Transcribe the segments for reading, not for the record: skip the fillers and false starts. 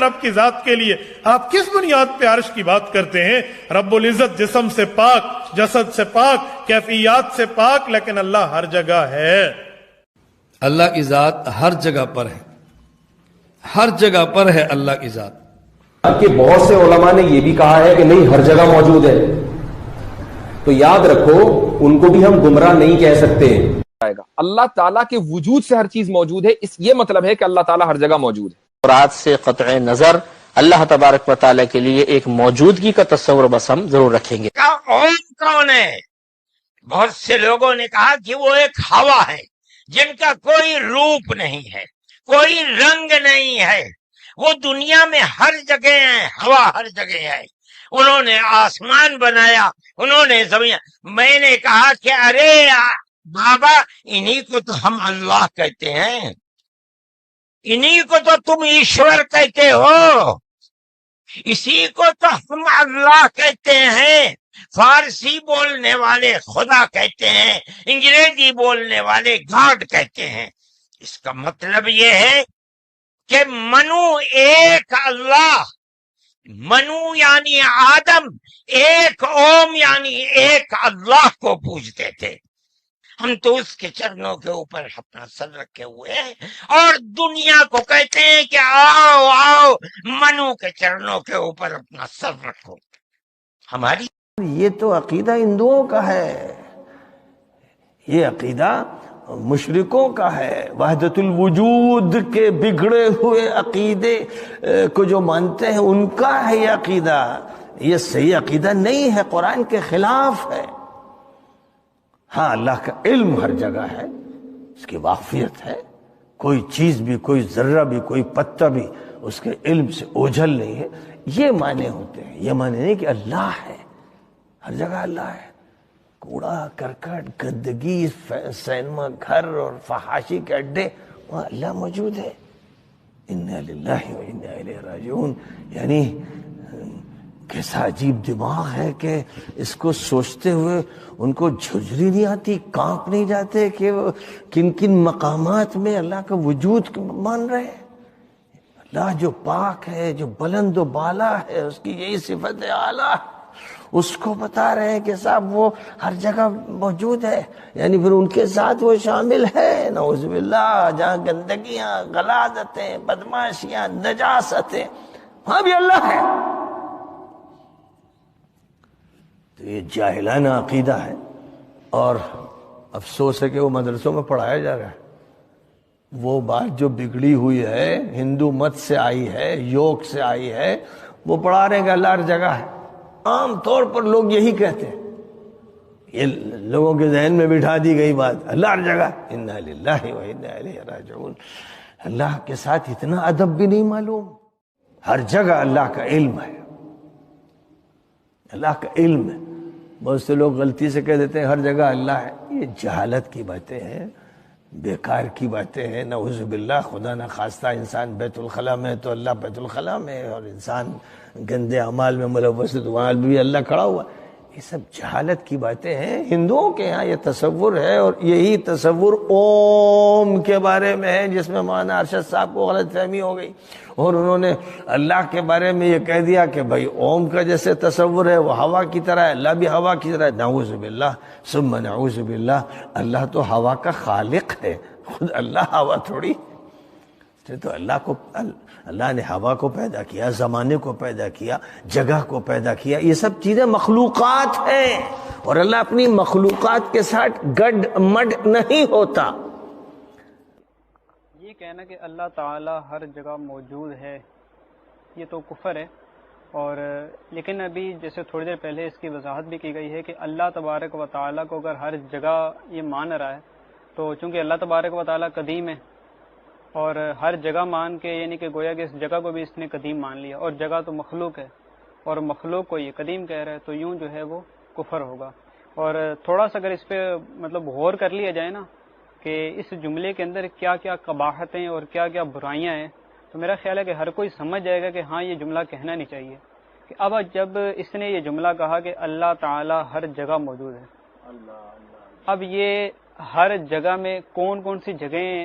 رب کی ذات کے لیے آپ کس بنیاد پہ عرش کی بات کرتے ہیں؟ رب العزت جسم سے پاک، جسد سے پاک، کیفیات سے پاک، لیکن اللہ ہر جگہ ہے۔ اللہ کی ذات ہر جگہ پر ہے، ہر جگہ پر ہے اللہ کی ذات۔ کہ بہت سے علماء نے یہ بھی کہا ہے کہ نہیں ہر جگہ موجود ہے، تو یاد رکھو ان کو بھی ہم گمراہ نہیں کہہ سکتے۔ اللہ تعالیٰ کے وجود سے ہر چیز موجود ہے، اس یہ مطلب ہے کہ اللہ تعالیٰ ہر جگہ موجود ہے۔ مراد سے قطع نظر اللہ تبارک و تعالیٰ کے لیے ایک موجودگی کا تصور بس ہم ضرور رکھیں گے۔ اوم کون ہے؟ بہت سے لوگوں نے کہا کہ وہ ایک ہوا ہے جن کا کوئی روپ نہیں ہے، کوئی رنگ نہیں ہے، وہ دنیا میں ہر جگہ ہے، ہوا ہر جگہ ہے۔ انہوں نے آسمان بنایا، انہوں نے زمین۔ میں نے کہا کہ ارے بابا انہی کو تو ہم اللہ کہتے ہیں، انہی کو تو تم ایشور کہتے ہو، اسی کو تو ہم اللہ کہتے ہیں۔ فارسی بولنے والے خدا کہتے ہیں، انگریزی بولنے والے گاڈ کہتے ہیں۔ اس کا مطلب یہ ہے کہ منو ایک اللہ، منو یعنی آدم، ایک اوم یعنی ایک اللہ کو پوجتے تھے۔ ہم تو اس کے چرنوں کے اوپر اپنا سر رکھے ہوئے ہیں اور دنیا کو کہتے ہیں کہ آؤ آؤ منو کے چرنوں کے اوپر اپنا سر رکھو۔ ہماری یہ تو عقیدہ ہندوؤں کا ہے، یہ عقیدہ مشرکوں کا ہے۔ وحدت الوجود کے بگڑے ہوئے عقیدے کو جو مانتے ہیں ان کا ہے یہ عقیدہ۔ یہ صحیح عقیدہ نہیں ہے، قرآن کے خلاف ہے۔ ہاں اللہ کا علم ہر جگہ ہے، اس کی واقفیت ہے، کوئی چیز بھی، کوئی ذرہ بھی، کوئی پتہ بھی اس کے علم سے اوجھل نہیں ہے، یہ معنی ہوتے ہیں۔ یہ معنی نہیں کہ اللہ ہے، ہر جگہ اللہ ہے۔ کوڑا کرکٹ، گندگی، سینما گھر اور فحاشی کے اڈے، وہاں اللہ موجود ہے۔ انا للہ و انا الیہ راجعون، یعنی کیسا عجیب دماغ ہے کہ اس کو سوچتے ہوئے ان کو جھجری نہیں آتی، کانپ نہیں جاتے کہ وہ کن کن مقامات میں اللہ کا وجود مان رہے ہیں۔ اللہ جو پاک ہے، جو بلند و بالا ہے، اس کی یہی صفت اعلیٰ ہے، اس کو بتا رہے ہیں کہ صاحب وہ ہر جگہ موجود ہے، یعنی پھر ان کے ساتھ وہ شامل ہے، نعوذ باللہ، جہاں گندگیاں، غلاظتیں، بدماشیاں، نجاستیں، وہاں بھی اللہ ہے۔ تو یہ جاہلانہ عقیدہ ہے، اور افسوس ہے کہ وہ مدرسوں میں پڑھایا جا رہا ہے۔ وہ بات جو بگڑی ہوئی ہے، ہندو مت سے آئی ہے، یوگ سے آئی ہے، وہ پڑھا رہے ہیں کہ اللہ ہر جگہ ہے۔ عام طور پر لوگ یہی کہتے ہیں، یہ لوگوں کے ذہن میں بٹھا دی گئی بات، اللہ ہر جگہ۔ انا للہ و انا الیہ راجعون۔ اللہ کے ساتھ اتنا ادب بھی نہیں معلوم۔ ہر جگہ اللہ کا علم ہے، اللہ کا علم ہے۔ بہت سے لوگ غلطی سے کہہ دیتے ہیں ہر جگہ اللہ ہے، یہ جہالت کی باتیں ہیں، بیکار کی باتیں ہیں، نعوذ باللہ۔ خدا نہ خواستہ انسان بیت الخلاء میں تو اللہ بیت الخلاء میں، اور انسان گندے اعمال میں ملوث ہے تو وہاں بھی اللہ کھڑا ہوا۔ یہ سب جہالت کی باتیں ہیں۔ ہندوؤں کے ہاں یہ تصور ہے، اور یہی تصور اوم کے بارے میں ہے، جس میں مولانا ارشد صاحب کو غلط فہمی ہو گئی، اور انہوں نے اللہ کے بارے میں یہ کہہ دیا کہ بھائی اوم کا جیسے تصور ہے وہ ہوا کی طرح ہے، اللہ بھی ہوا کی طرح ہے۔ نعوذ باللہ ثم نعوذ باللہ، اللہ تو ہوا کا خالق ہے، خود اللہ ہوا تھوڑی۔ تو اللہ نے ہوا کو پیدا کیا، زمانے کو پیدا کیا، جگہ کو پیدا کیا، یہ سب چیزیں مخلوقات ہیں، اور اللہ اپنی مخلوقات کے ساتھ گڈ مڈ نہیں ہوتا۔ یہ کہنا کہ اللہ تعالی ہر جگہ موجود ہے، یہ تو کفر ہے۔ اور لیکن ابھی جیسے تھوڑی دیر پہلے اس کی وضاحت بھی کی گئی ہے کہ اللہ تبارک و تعالیٰ کو اگر ہر جگہ یہ مان رہا ہے، تو چونکہ اللہ تبارک و تعالیٰ قدیم ہے، اور ہر جگہ مان کے یعنی کہ گویا کہ اس جگہ کو بھی اس نے قدیم مان لیا، اور جگہ تو مخلوق ہے، اور مخلوق کو یہ قدیم کہہ رہا ہے، تو یوں جو ہے وہ کفر ہوگا۔ اور تھوڑا سا اگر اس پہ مطلب غور کر لیا جائے نا کہ اس جملے کے اندر کیا کیا قباحتیں اور کیا کیا برائیاں ہیں، تو میرا خیال ہے کہ ہر کوئی سمجھ جائے گا کہ ہاں یہ جملہ کہنا نہیں چاہیے۔ کہ اب جب اس نے یہ جملہ کہا کہ اللہ تعالی ہر جگہ موجود ہے، اب یہ ہر جگہ میں کون کون سی جگہیں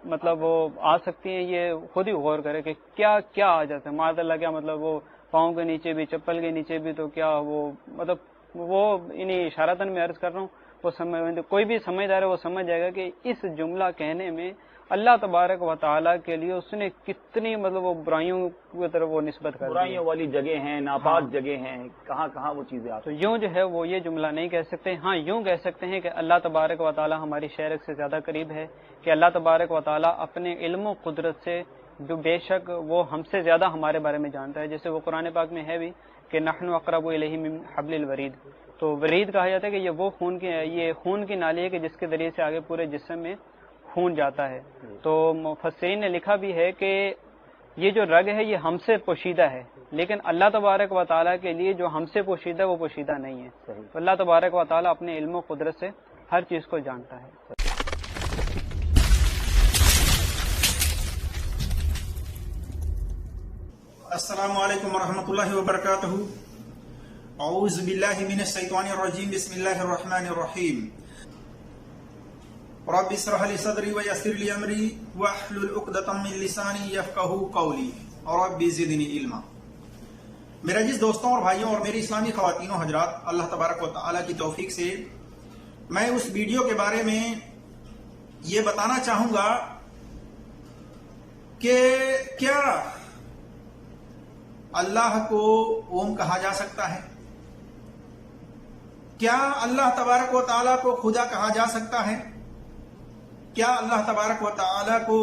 مطلب وہ آ سکتی ہیں، یہ خود ہی غور کرے کہ کیا کیا آ جاتا ہے. معاذ اللہ، کیا مطلب وہ پاؤں کے نیچے بھی، چپل کے نیچے بھی، تو کیا وہ مطلب وہ انہیں اشارتاً میں عرض کر رہا ہوں، وہ کوئی بھی سمجھدار ہے وہ سمجھ جائے گا کہ اس جملہ کہنے میں اللہ تبارک و تعالیٰ کے لیے اس نے کتنی مطلب وہ برائیوں کی طرف وہ نسبت کر دی. برائیوں والی جگہ ہیں، ناپاک جگہ ہیں، کہاں کہاں وہ چیزیں آتی تو یوں جو ہے وہ یہ جملہ نہیں کہہ سکتے. ہاں یوں کہہ سکتے ہیں کہ اللہ تبارک و تعالیٰ ہماری شرک سے زیادہ قریب ہے، کہ اللہ تبارک و تعالیٰ اپنے علم و قدرت سے جو بے شک وہ ہم سے زیادہ ہمارے بارے میں جانتا ہے. جیسے وہ قرآن پاک میں ہے بھی کہ نحن اقرب الیہ من حبل الورید. تو ورید کہا جاتا ہے کہ یہ خون کی نالی ہے کہ جس کے ذریعے سے آگے پورے جسم میں خون جاتا ہے. تو مفسرین نے لکھا بھی ہے کہ یہ جو رگ ہے یہ ہم سے پوشیدہ ہے، لیکن اللہ تبارک و تعالیٰ کے لیے جو ہم سے پوشیدہ وہ پوشیدہ نہیں ہے. تو اللہ تبارک و تعالیٰ اپنے علم و قدرت سے ہر چیز کو جانتا ہے. السلام علیکم ورحمۃ اللہ وبرکاتہ. اعوذ باللہ من الشیطان الرجیم. بسم اللہ الرحمن الرحیم. رب اشرح لي صدری ويسر لي امری واحلل عقدۃ من لسانی یفقهوا قولی رب زدنی علما. میرے عزیز دوستوں اور بھائیوں اور میری اسلامی خواتین و حضرات، اللہ تبارک و تعالیٰ کی توفیق سے میں اس ویڈیو کے بارے میں یہ بتانا چاہوں گا کہ کیا اللہ کو اوم کہا جا سکتا ہے؟ کیا اللہ تبارک و تعالیٰ کو خدا کہا جا سکتا ہے؟ کیا اللہ تبارک و تعالیٰ کو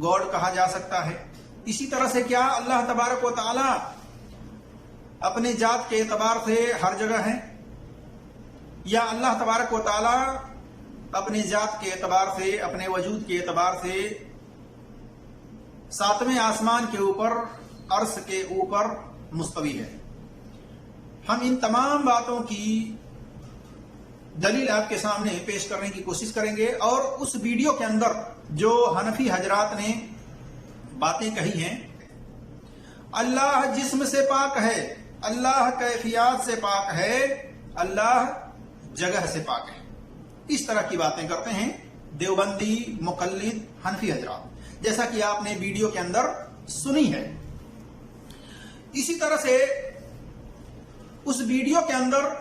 گاڈ کہا جا سکتا ہے؟ اسی طرح سے کیا اللہ تبارک و تعالیٰ اپنے ذات کے اعتبار سے ہر جگہ ہے، یا اللہ تبارک و تعالیٰ اپنے ذات کے اعتبار سے، اپنے وجود کے اعتبار سے ساتویں آسمان کے اوپر، عرش کے اوپر مستوی ہے؟ ہم ان تمام باتوں کی دلیل آپ کے سامنے پیش کرنے کی کوشش کریں گے، اور اس ویڈیو کے اندر جو حنفی حضرات نے باتیں کہی ہیں، اللہ جسم سے پاک ہے، اللہ کیفیات سے پاک ہے، اللہ جگہ سے پاک ہے، اس طرح کی باتیں کرتے ہیں دیوبندی مقلد حنفی حضرات، جیسا کہ آپ نے ویڈیو کے اندر سنی ہے. اسی طرح سے اس ویڈیو کے اندر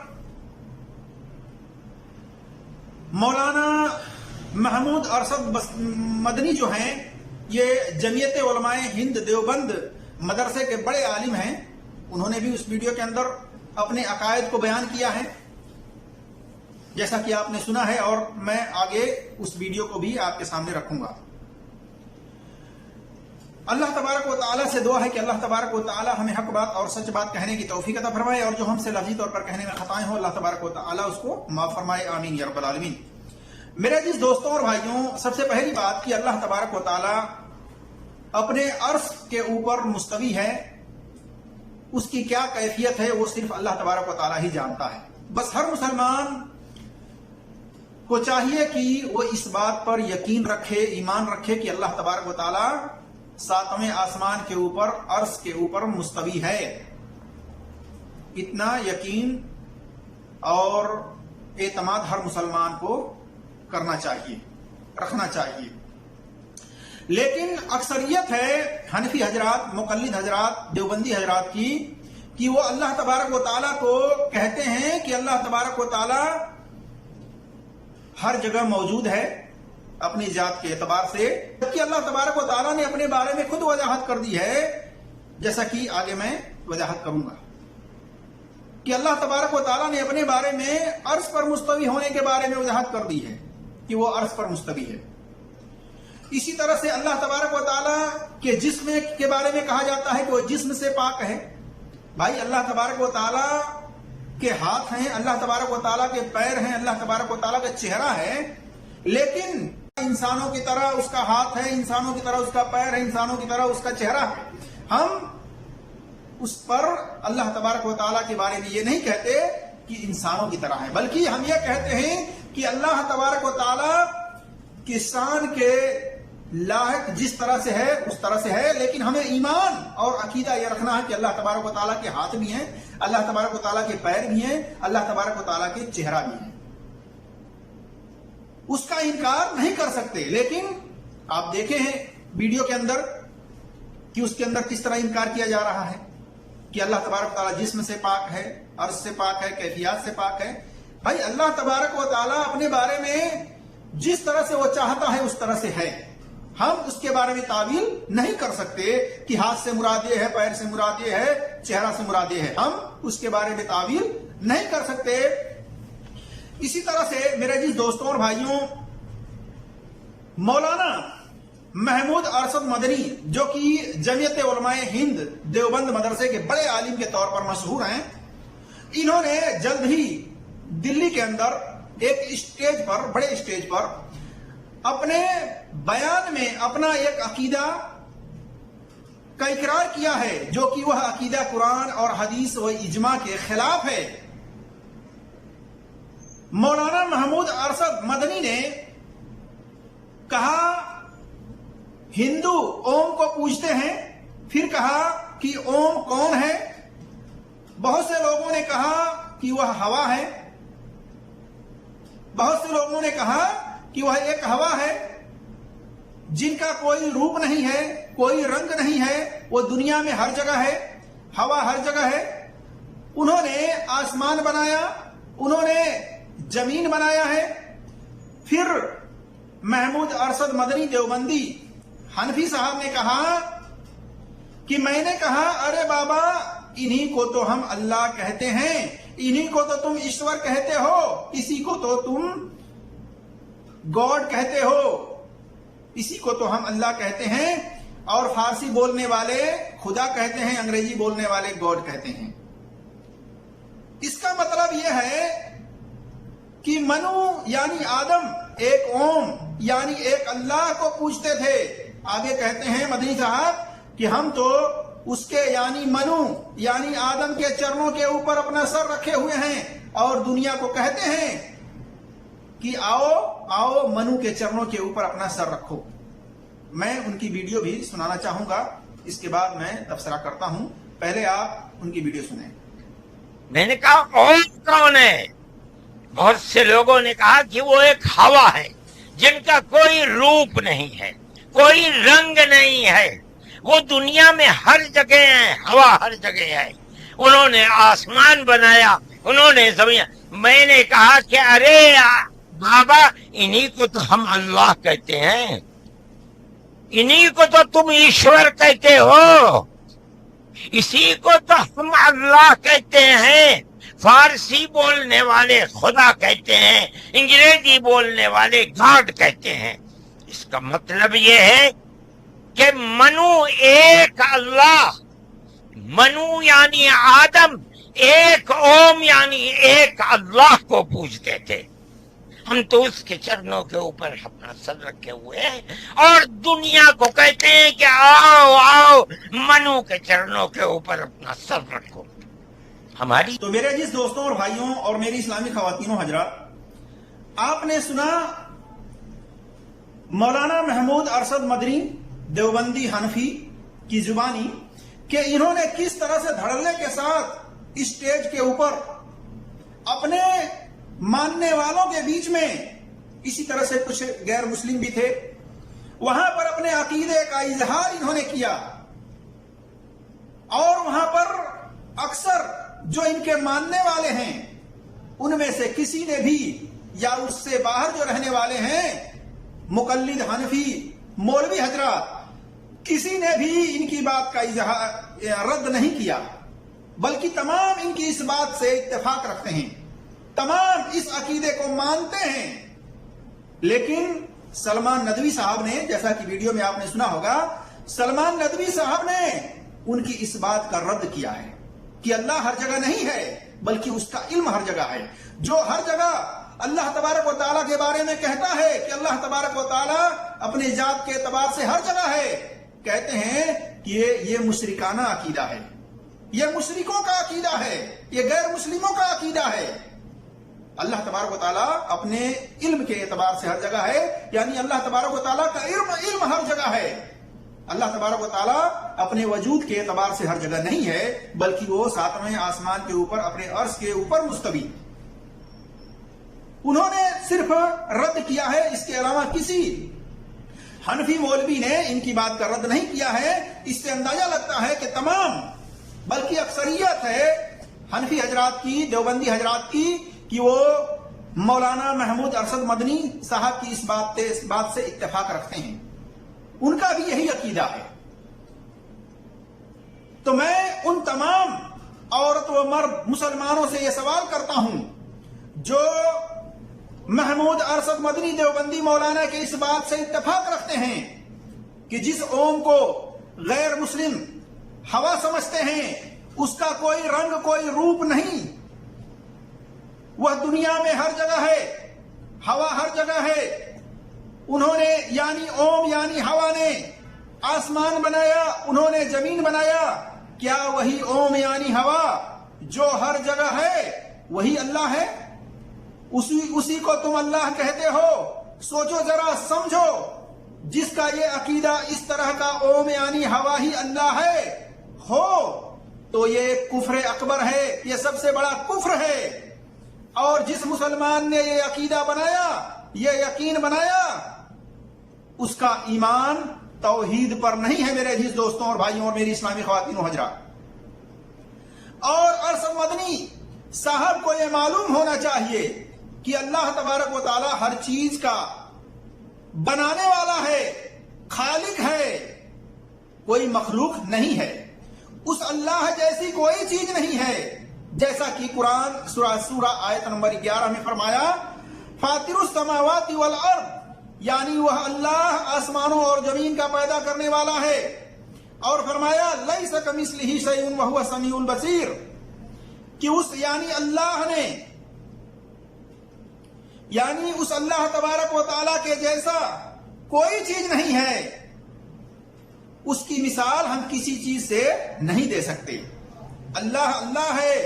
مولانا محمود ارشد مدنی جو ہیں، یہ جمعیت علماء ہند دیوبند مدرسے کے بڑے عالم ہیں، انہوں نے بھی اس ویڈیو کے اندر اپنے عقائد کو بیان کیا ہے، جیسا کہ آپ نے سنا ہے، اور میں آگے اس ویڈیو کو بھی آپ کے سامنے رکھوں گا. اللہ تبارک و تعالیٰ سے دعا ہے کہ اللہ تبارک و تعالیٰ ہمیں حق بات اور سچ بات کہنے کی توفیق عطا فرمائے، اور جو ہم سے لفظی طور پر کہنے میں خطائیں ہوں اللہ تبارک و تعالیٰ اس کو معاف فرمائے، آمین یا رب العالمین. میرے عزیز دوستوں اور بھائیوں، سب سے پہلی بات کہ اللہ تبارک و تعالیٰ اپنے عرش کے اوپر مستوی ہے، اس کی کیا کیفیت ہے وہ صرف اللہ تبارک و تعالیٰ ہی جانتا ہے. بس ہر مسلمان کو چاہیے کہ وہ اس بات پر یقین رکھے، ایمان رکھے کہ اللہ تبارک و تعالیٰ ساتویں آسمان کے اوپر، عرش کے اوپر مستوی ہے. اتنا یقین اور اعتماد ہر مسلمان کو کرنا چاہیے، رکھنا چاہیے. لیکن اکثریت ہے حنفی حضرات، مقلد حضرات، دیوبندی حضرات کی کہ وہ اللہ تبارک و تعالیٰ کو کہتے ہیں کہ اللہ تبارک و تعالیٰ ہر جگہ موجود ہے اپنی ذات کے اعتبار سے، جبکہ اللہ تبارک و تعالیٰ نے اپنے بارے میں خود وضاحت کر دی ہے، جیسا کہ آگے میں وضاحت کروں گا کہ اللہ تبارک و تعالیٰ نے اپنے بارے میں عرش پر مستوی ہونے کے بارے میں وضاحت کر دی ہے کہ وہ عرش پر مستوی ہے. اسی طرح سے اللہ تبارک و تعالیٰ کے جسم کے بارے میں کہا جاتا ہے کہ وہ جسم سے پاک ہے. بھائی اللہ تبارک و تعالیٰ کے ہاتھ ہیں، اللہ تبارک و تعالیٰ کے پیر ہیں، اللہ تبارک و تعالیٰ کا چہرہ ہے، لیکن انسانوں کی طرح اس کا ہاتھ ہے، انسانوں کی طرح اس کا پیر ہے، انسانوں کی طرح اس کا چہرہ ہے. ہم اس پر اللہ تبارک و تعالیٰ کے بارے میں یہ نہیں کہتے کہ انسانوں کی طرح ہے، بلکہ ہم یہ کہتے ہیں کہ اللہ تبارک و تعالیٰ کی شان کے لاحق جس طرح سے ہے اس طرح سے ہے. لیکن ہمیں ایمان اور عقیدہ یہ رکھنا ہے کہ اللہ تبارک و تعالیٰ کے ہاتھ بھی ہیں، اللہ تبارک و تعالیٰ کے پیر بھی ہیں، اللہ تبارک و تعالیٰ کے چہرہ بھی ہے. اس کا انکار نہیں کر سکتے، لیکن آپ دیکھے ہیں ویڈیو کے اندر کہ اس کے اندر کس طرح انکار کیا جا رہا ہے کہ اللہ تبارک و تعالیٰ جسم سے پاک ہے، عرض سے پاک ہے، کیفیات سے پاک ہے۔ بھائی اللہ تبارک و تعالیٰ اپنے بارے میں جس طرح سے وہ چاہتا ہے اس طرح سے ہے، ہم اس کے بارے میں تعویل نہیں کر سکتے کہ ہاتھ سے مراد یہ ہے، پیر سے مراد یہ ہے، چہرہ سے مراد یہ ہے، ہم اس کے بارے میں تعویل نہیں کر سکتے۔ اسی طرح سے میرے عزیز دوستوں اور بھائیوں، مولانا محمود ارشد مدنی جو کہ جمعیت علماء ہند دیوبند مدرسے کے بڑے عالم کے طور پر مشہور ہیں، انہوں نے جلد ہی دلی کے اندر ایک اسٹیج پر، بڑے اسٹیج پر اپنے بیان میں اپنا ایک عقیدہ کا اقرار کیا ہے، جو کہ وہ عقیدہ قرآن اور حدیث و اجماع کے خلاف ہے۔ مولانا محمود ارشد مدنی نے کہا ہندو اوم کو پوجتے ہیں، پھر کہا کہ اوم کون ہے؟ بہت سے لوگوں نے کہا کہ وہ ہوا ہے، بہت سے لوگوں نے کہا کہ وہ ایک ہوا ہے جن کا کوئی روپ نہیں ہے، کوئی رنگ نہیں ہے، وہ دنیا میں ہر جگہ ہے، ہوا ہر جگہ ہے۔ انہوں نے آسمان بنایا، انہوں نے زمین بنایا ہے۔ پھر محمود ارشد مدنی دیوبندی حنفی صاحب نے کہا کہ میں نے کہا ارے بابا، انہی کو تو ہم اللہ کہتے ہیں، انہی کو تو تم ایشور کہتے ہو، اسی کو تو تم گاڈ کہتے ہو، اسی کو تو ہم اللہ کہتے ہیں، اور فارسی بولنے والے خدا کہتے ہیں، انگریزی بولنے والے گاڈ کہتے ہیں۔ اس کا مطلب یہ ہے کہ منو یعنی آدم ایک اوم یعنی ایک اللہ کو پوجتے تھے۔ آگے کہتے ہیں مدنی صاحب کہ ہم تو اس کے یعنی منو یعنی آدم کے چرنوں کے اوپر اپنا سر رکھے ہوئے ہیں، اور دنیا کو کہتے ہیں کہ آؤ آؤ منو کے چرنوں کے اوپر اپنا سر رکھو۔ میں ان کی ویڈیو بھی سنانا چاہوں گا، اس کے بعد میں تبصرہ کرتا ہوں، پہلے آپ ان کی ویڈیو سنیں۔ میں نے کہا اوم کون ہے؟ بہت سے لوگوں نے کہا کہ وہ ایک ہوا ہے جن کا کوئی روپ نہیں ہے، کوئی رنگ نہیں ہے، وہ دنیا میں ہر جگہ ہے، ہوا ہر جگہ ہے۔ انہوں نے آسمان بنایا، انہوں نے زمین۔ میں نے کہا کہ ارے بابا، انہی کو تو ہم اللہ کہتے ہیں، انہی کو تو تم ایشور کہتے ہو، اسی کو تو ہم اللہ کہتے ہیں۔ فارسی بولنے والے خدا کہتے ہیں، انگریزی بولنے والے گاڈ کہتے ہیں۔ اس کا مطلب یہ ہے کہ منو ایک اللہ، منو یعنی آدم، ایک اوم یعنی ایک اللہ کو پوجتے تھے۔ ہم تو اس کے چرنوں کے اوپر اپنا سر رکھے ہوئے ہیں، اور دنیا کو کہتے ہیں کہ آؤ آؤ منو کے چرنوں کے اوپر اپنا سر رکھو۔ ہماری تو میرے عزیز دوستوں اور بھائیوں اور میری اسلامی خواتینوں حضرات، آپ نے سنا مولانا محمود ارشد مدنی دیوبندی حنفی کی زبانی کہ انہوں نے کس طرح سے دھڑلے کے ساتھ اسٹیج کے اوپر اپنے ماننے والوں کے بیچ میں، اسی طرح سے کچھ غیر مسلم بھی تھے، وہاں پر اپنے عقیدے کا اظہار انہوں نے کیا، اور وہاں پر اکثر جو ان کے ماننے والے ہیں ان میں سے کسی نے بھی، یا اس سے باہر جو رہنے والے ہیں مقلد حنفی مولوی حضرات، کسی نے بھی ان کی بات کا رد نہیں کیا، بلکہ تمام ان کی اس بات سے اتفاق رکھتے ہیں، تمام اس عقیدے کو مانتے ہیں۔ لیکن سلمان ندوی صاحب نے، جیسا کہ ویڈیو میں آپ نے سنا ہوگا، سلمان ندوی صاحب نے ان کی اس بات کا رد کیا ہے کہ اللہ ہر جگہ نہیں ہے، بلکہ اس کا علم ہر جگہ ہے۔ جو ہر جگہ اللہ تبارک و تعالیٰ کے بارے میں کہتا ہے کہ اللہ تبارک و تعالیٰ اپنی ذات کے اعتبار سے ہر جگہ ہے، کہتے ہیں کہ یہ مشرکانہ عقیدہ ہے، یہ مشرکوں کا عقیدہ ہے، یہ غیر مسلموں کا عقیدہ ہے۔ اللہ تبارک و تعالیٰ اپنے علم کے اعتبار سے ہر جگہ ہے، یعنی اللہ تبارک و تعالیٰ کا علم ہر جگہ ہے۔ اللہ تبارک و تعالیٰ اپنے وجود کے اعتبار سے ہر جگہ نہیں ہے، بلکہ وہ ساتویں آسمان کے اوپر اپنے عرش کے اوپر مستوی۔ انہوں نے صرف رد کیا ہے، اس کے علاوہ کسی حنفی مولوی نے ان کی بات کا رد نہیں کیا ہے. اس سے اندازہ لگتا ہے کہ تمام بلکہ اکثریت ہے حنفی حضرات کی, دیوبندی حضرات کی, کہ وہ مولانا محمود ارشد مدنی صاحب کی اس بات سے اتفاق رکھتے ہیں. ان کا بھی یہی عقیدہ ہے. تو میں ان تمام عورت و مرد مسلمانوں سے یہ سوال کرتا ہوں جو محمود ارشد مدنی دیوبندی مولانا کے اس بات سے اتفاق رکھتے ہیں کہ جس اوم کو غیر مسلم ہوا سمجھتے ہیں اس کا کوئی رنگ کوئی روپ نہیں, وہ دنیا میں ہر جگہ ہے, ہوا ہر جگہ ہے. انہوں نے یعنی اوم یعنی ہوا نے آسمان بنایا, انہوں نے زمین بنایا. کیا وہی اوم یعنی ہوا جو ہر جگہ ہے وہی اللہ ہے؟ اسی کو تم اللہ کہتے ہو. سوچو ذرا, سمجھو. جس کا یہ عقیدہ اس طرح کا اوم یعنی ہوا ہی اللہ ہے ہو تو یہ کفر اکبر ہے, یہ سب سے بڑا کفر ہے. اور جس مسلمان نے یہ عقیدہ بنایا, یہ یقین بنایا, اس کا ایمان توحید پر نہیں ہے میرے عزیز دوستوں اور بھائیوں اور میری اسلامی خواتین و حضرات. اور ارشد مدنی صاحب کو یہ معلوم ہونا چاہیے کہ اللہ تبارک و تعالی ہر چیز کا بنانے والا ہے, خالق ہے, کوئی مخلوق نہیں ہے. اس اللہ جیسی کوئی چیز نہیں ہے. جیسا کہ قرآن سورہ آیت نمبر 11 میں فرمایا فاطر السماوات والارض, یعنی وہ اللہ آسمانوں اور زمین کا پیدا کرنے والا ہے. اور فرمایا لیس کمثلہ شیء وہو السمیع البصیر, کہ اس یعنی اللہ نے یعنی اس اللہ تبارک و تعالیٰ کے جیسا کوئی چیز نہیں ہے. اس کی مثال ہم کسی چیز سے نہیں دے سکتے. اللہ اللہ ہے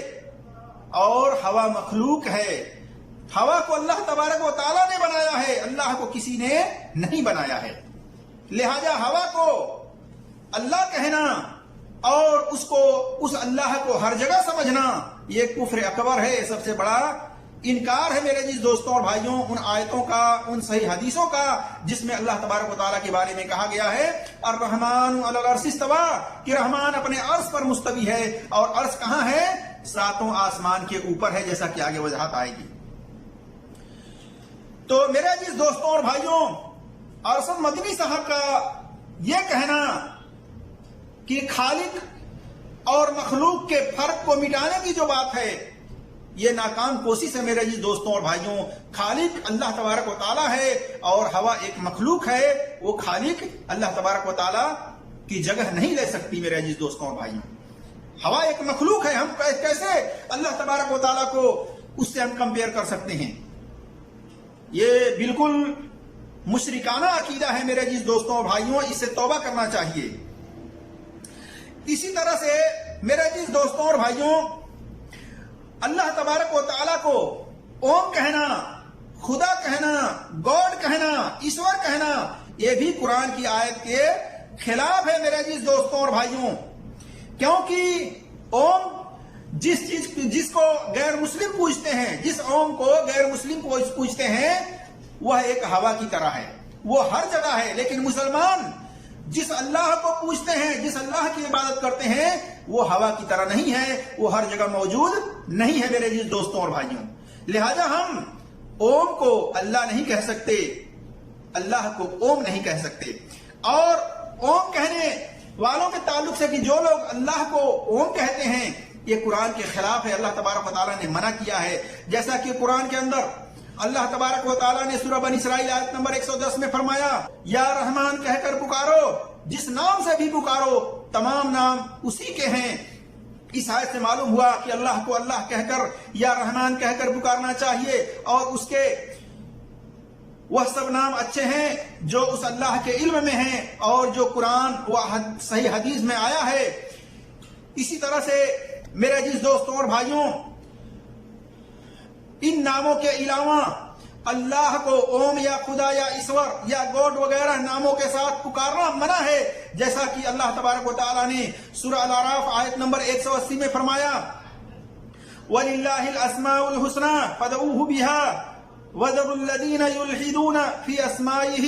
اور ہوا مخلوق ہے. ہوا کو اللہ تبارک و تعالیٰ نے بنایا ہے, اللہ کو کسی نے نہیں بنایا ہے. لہذا ہوا کو اللہ کہنا اور اس اللہ کو ہر جگہ سمجھنا یہ کفر اکبر ہے, سب سے بڑا انکار ہے میرے عزیز دوستوں اور بھائیوں ان آیتوں کا, ان صحیح حدیثوں کا جس میں اللہ تبارک و تعالیٰ کے بارے میں کہا گیا ہے الرحمن علی العرش استوی, کہ رحمان اپنے عرش پر مستوی ہے. اور عرش کہاں ہے؟ 7 آسمان کے اوپر ہے, جیسا کہ آگے وضاحت آئے گی. تو میرے عزیز دوستوں اور بھائیوں, ارشد مدنی صاحب کا یہ کہنا کہ خالق اور مخلوق کے فرق کو مٹانے کی جو بات ہے یہ ناکام کوشش ہے میرے عزیز دوستوں اور بھائیوں. خالق اللہ تبارک و تعالیٰ ہے اور ہوا ایک مخلوق ہے. وہ خالق اللہ تبارک و تعالیٰ کی جگہ نہیں لے سکتی میرے عزیز دوستوں اور بھائیوں. ہوا ایک مخلوق ہے, ہم کیسے اللہ تبارک و تعالیٰ کو اس سے ہم کمپیئر کر سکتے ہیں؟ یہ بالکل مشرکانہ عقیدہ ہے میرے عزیز دوستوں اور بھائیوں, اس سے توبہ کرنا چاہیے. اسی طرح سے میرے عزیز دوستوں اور بھائیوں, اللہ تبارک و تعالیٰ کو اوم کہنا, خدا کہنا, گاڈ کہنا, ایشور کہنا, یہ بھی قرآن کی آیت کے خلاف ہے میرے عزیز دوستوں اور بھائیوں. کیونکہ اوم جس کو غیر مسلم پوجتے ہیں, جس اوم کو غیر مسلم پوجتے ہیں وہ ایک ہوا کی طرح ہے, وہ ہر جگہ ہے. لیکن مسلمان جس اللہ کو پوجتے ہیں, جس اللہ کی عبادت کرتے ہیں وہ ہوا کی طرح نہیں ہے, وہ ہر جگہ موجود نہیں ہے میرے عزیز دوستوں اور بھائیوں. لہذا ہم اوم کو اللہ نہیں کہہ سکتے, اللہ کو اوم نہیں کہہ سکتے. اور اوم کہنے والوں کے تعلق سے کہ جو لوگ اللہ کو اوم کہتے ہیں یہ قرآن کے خلاف ہے. اللہ تبارک و تعالیٰ نے منع کیا ہے, جیسا کہ قرآن کے اندر اللہ تبارک و تعالیٰ نے سورہ بنی اسرائیل آیت نمبر 110 میں فرمایا یا رحمان کہہ کر پکارو, جس نام سے بھی پکارو تمام نام اسی کے ہیں. اس آیت سے معلوم ہوا کہ اللہ کو اللہ کہہ کر یا رحمان کہہ کر پکارنا چاہیے, اور اس کے وہ سب نام اچھے ہیں جو اس اللہ کے علم میں ہیں اور جو قرآن و صحیح حدیث میں آیا ہے. اسی طرح سے میرے عزیز دوستوں اور بھائیوں, ان ناموں کے علاوہ اللہ کو اوم یا خدا یا ایشور یا گاڈ وغیرہ ناموں کے ساتھ پکارنا منع ہے, جیسا کہ اللہ تبارک و تعالیٰ نے سورہ الاعراف آیت نمبر 180 میں فرمایا وَلِلَّهِ الْأَسْمَاءُ الْحُسْنَى فَادْعُوهُ بِهَا وَذَرُوا الَّذِينَ يُلْحِدُونَ فِي أَسْمَائِهِ.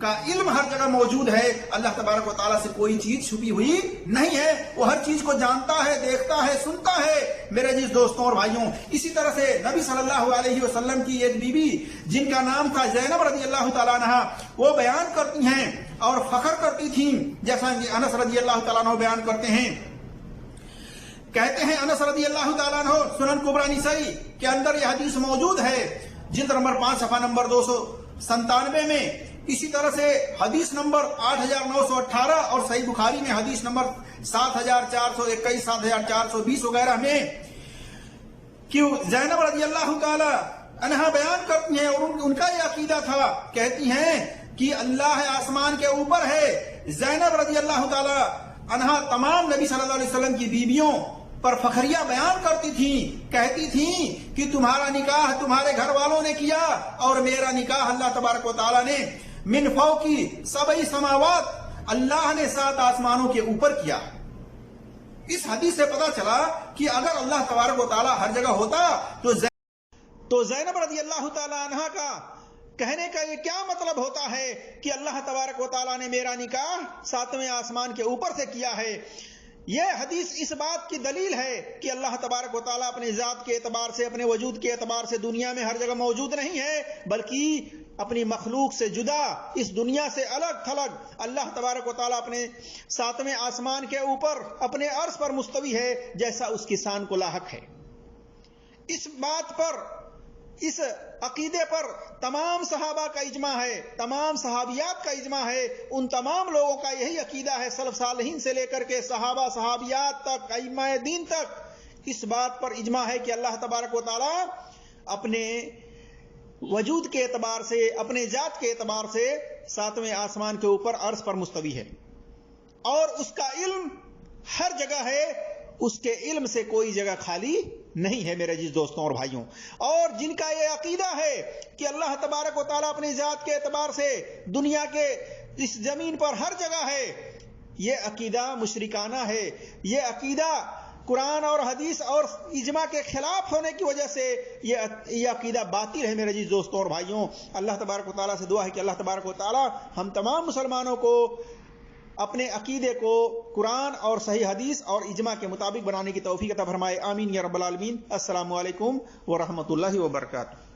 کا علم ہر جگہ موجود ہے. اللہ تبارک و تعالیٰ سے کوئی چیز چھپی ہوئی نہیں ہے. وہ ہر چیز کو جانتا ہے, دیکھتا ہے, سنتا ہے. میرے عزیز دوستوں اور بھائیوں, اسی طرح سے نبی صلی اللہ علیہ وسلم کی ایک بیوی جن کا نام تھا زینب رضی اللہ تعالیٰ عنہا, وہ بیان کرتی ہیں اور فخر کرتی تھیں, جیسا کہ انس رضی اللہ تعالیٰ عنہ بیان کرتے ہیں. کہتے ہیں انس رضی اللہ تعالیٰ عنہ, سنن کبری نسائی کے اندر یہ حدیث موجود ہے, جلد نمبر 5 صفحہ نمبر 297 میں. اسی طرح سے حدیث نمبر 8918 اور صحیح بخاری میں حدیث نمبر 7421, 7420 وغیرہ میں کہ زینب رضی اللہ تعالی عنہا بیان کرتی ہیں, اور ان کا یہ عقیدہ تھا, کہتی ہیں کہ اللہ آسمان کے اوپر ہے. زینب رضی اللہ تعالی عنہا تمام نبی صلی اللہ علیہ وسلم کی بیویوں پر فخریہ بیان کرتی تھیں, کہتی تھیں کہ تمہارا نکاح تمہارے گھر والوں نے کیا اور میرا نکاح اللہ تبارک و تعالیٰ نے من فوقی سبع سماوات, اللہ نے 7 آسمانوں کے اوپر کیا. اس حدیث سے پتا چلا کہ اگر اللہ تبارک و تعالیٰ ہر جگہ ہوتا تو زینب رضی اللہ تعالیٰ عنہا کا کہنے کا یہ کیا مطلب ہوتا ہے کہ اللہ تبارک و تعالیٰ نے میرا نکاح 7ویں آسمان کے اوپر سے کیا ہے. یہ حدیث اس بات کی دلیل ہے کہ اللہ تبارک و تعالیٰ اپنے ذات کے اعتبار سے, اپنے وجود کے اعتبار سے دنیا میں ہر جگہ موجود نہیں ہے, بلکہ اپنی مخلوق سے جدا, اس دنیا سے الگ تھلگ اللہ تبارک و تعالیٰ اپنے 7ویں آسمان کے اوپر اپنے عرش پر مستوی ہے, جیسا اس کی شان کو لاحق ہے. اس بات پر, اس عقیدے پر تمام صحابہ کا اجماع ہے, تمام صحابیات کا اجماع ہے. ان تمام لوگوں کا یہی عقیدہ ہے, سلف صالحین سے لے کر کے صحابہ صحابیات تک, ائمہ دین تک, اس بات پر اجماع ہے کہ اللہ تبارک و تعالیٰ اپنے وجود کے اعتبار سے, اپنے ذات کے اعتبار سے 7ویں آسمان کے اوپر عرش پر مستوی ہے, اور اس کا علم ہر جگہ ہے, اس کے علم سے کوئی جگہ خالی نہیں ہے. میرے عزیز دوستوں اور بھائیوں, اور جن کا یہ عقیدہ ہے کہ اللہ تبارک و تعالیٰ اپنی ذات کے اعتبار سے دنیا کے اس زمین پر ہر جگہ ہے, یہ عقیدہ مشرکانہ ہے. یہ عقیدہ قرآن اور حدیث اور اجماع کے خلاف ہونے کی وجہ سے یہ عقیدہ باطل ہے. میرے عزیز دوستوں اور بھائیوں, اللہ تبارک و تعالیٰ سے دعا ہے کہ اللہ تبارک و تعالیٰ ہم تمام مسلمانوں کو اپنے عقیدے کو قرآن اور صحیح حدیث اور اجماع کے مطابق بنانے کی توفیق عطا فرمائے. آمین یا رب العالمین. السلام علیکم ورحمۃ اللہ وبرکاتہ.